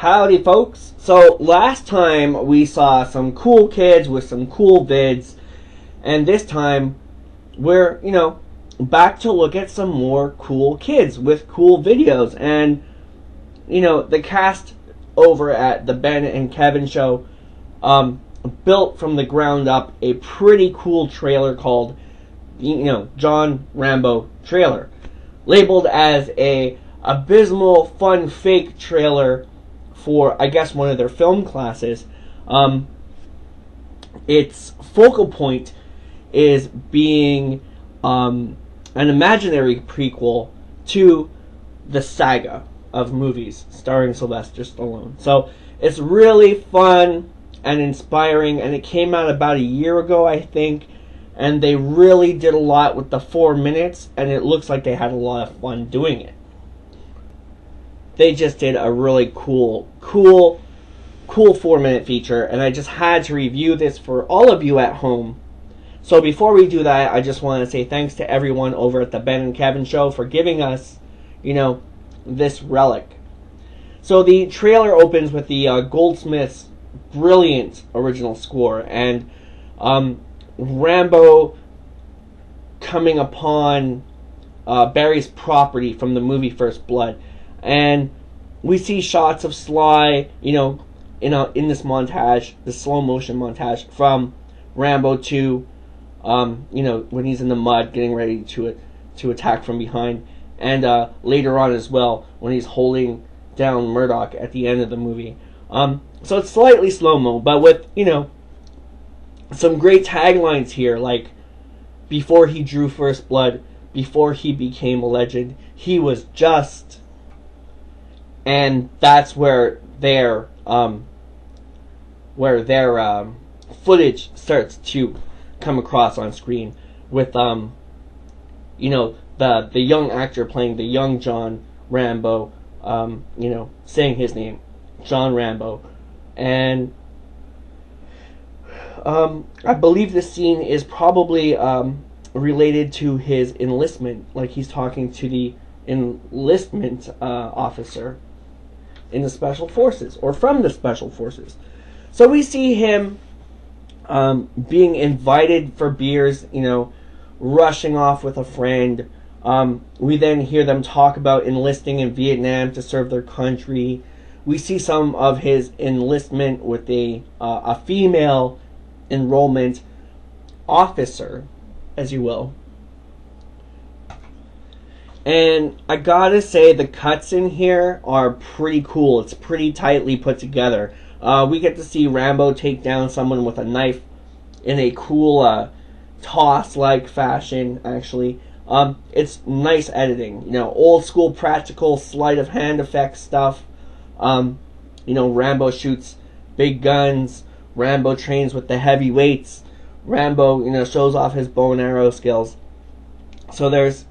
Howdy folks. So last time we saw some cool kids with some cool vids, and this time we're, back to look at some more cool kids with cool videos. And, the cast over at the Ben and Kevin show built from the ground up a pretty cool trailer called, John Rambo trailer, labeled as a abysmal fun fake trailer for, I guess, one of their film classes. Its focal point is being an imaginary prequel to the saga of movies starring Sylvester Stallone. So it's really fun and inspiring, and it came out about a year ago, I think, and they really did a lot with the 4 minutes, and it looks like they had a lot of fun doing it. They just did a really cool 4-minute feature, and I just had to review this for all of you at home. So before we do that, I just want to say thanks to everyone over at the Ben and Kevin show for giving us, this relic. So the trailer opens with the Goldsmith's brilliant original score, and Rambo coming upon Barry's property from the movie First Blood. And we see shots of Sly, in this montage, the slow motion montage from Rambo to, when he's in the mud getting ready to attack from behind, and later on as well when he's holding down Murdoch at the end of the movie. So it's slightly slow mo, but with some great taglines here, like before he drew first blood, before he became a legend, he was just. And that's where their footage starts to come across on screen with the young actor playing the young John Rambo, saying his name, John Rambo, and I believe this scene is probably related to his enlistment, like he's talking to the enlistment officer in the Special Forces, or from the Special Forces. So we see him being invited for beers, rushing off with a friend. We then hear them talk about enlisting in Vietnam to serve their country. We see some of his enlistment with a female enrollment officer, as you will. And I gotta say, the cuts in here are pretty cool. It's pretty tightly put together. We get to see Rambo take down someone with a knife in a cool toss-like fashion, actually. It's nice editing. Old school practical sleight of hand effect stuff. Rambo shoots big guns. Rambo trains with the heavy weights. Rambo, shows off his bow and arrow skills. So there's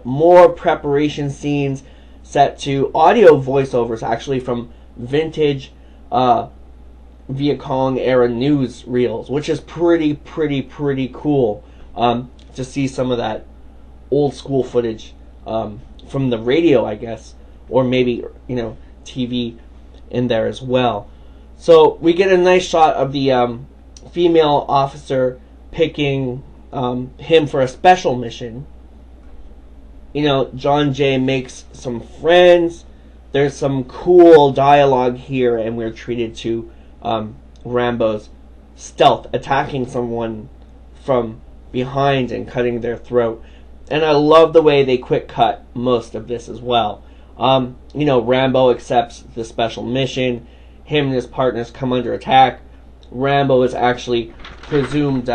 more preparation scenes set to audio voiceovers, actually, from vintage Viet Cong era news reels, which is pretty cool to see some of that old school footage from the radio, I guess, or maybe, TV in there as well. So we get a nice shot of the female officer picking him for a special mission. John Jay makes some friends. There's some cool dialogue here, and we're treated to Rambo's stealth, attacking someone from behind and cutting their throat. And I love the way they quick cut most of this as well. Rambo accepts the special mission. Him and his partners come under attack. Rambo is actually presumed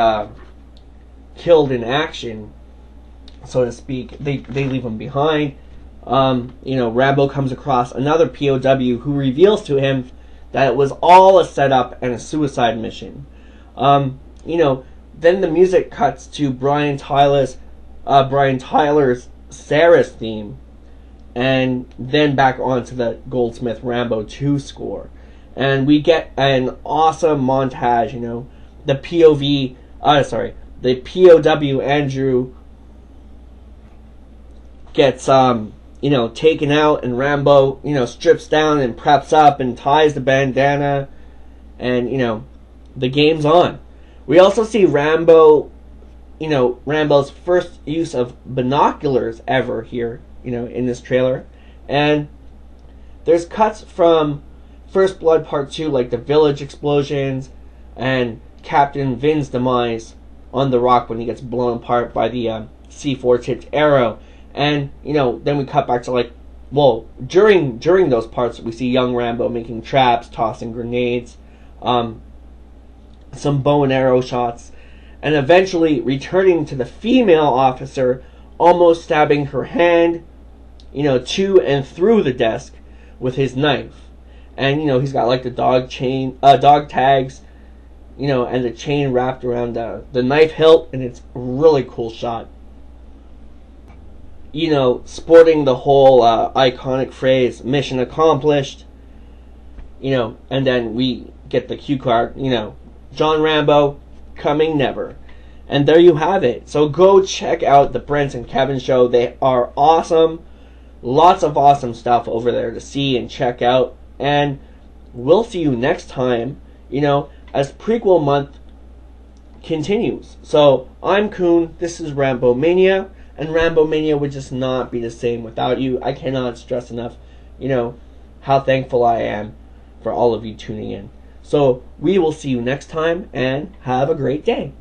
killed in action, so to speak. They leave him behind. Rambo comes across another POW who reveals to him that it was all a setup and a suicide mission. Then the music cuts to Brian Tyler's Sarah's theme, and then back onto the Goldsmith Rambo 2 score. And we get an awesome montage, the POW Andrew gets taken out, and Rambo, strips down and preps up and ties the bandana, and, the game's on. We also see Rambo's first use of binoculars ever here, in this trailer. And there's cuts from First Blood Part 2, like the village explosions and Captain Vin's demise on the rock when he gets blown apart by the C4 tipped arrow. And, then we cut back to during those parts, we see young Rambo making traps, tossing grenades, some bow and arrow shots, and eventually returning to the female officer, almost stabbing her hand, to and through the desk with his knife. And, he's got the dog tags, and the chain wrapped around the knife hilt, and it's a really cool shot. Sporting the whole iconic phrase, mission accomplished, and then we get the cue card, John Rambo, coming never. And there you have it. So go check out the Brent and Kevin show. They are awesome. Lots of awesome stuff over there to see and check out. And we'll see you next time, as prequel month continues. So I'm Kuhn, this is RAMBOMANIA, and RAMBOMANIA would just not be the same without you. I cannot stress enough, how thankful I am for all of you tuning in. So we will see you next time, and have a great day.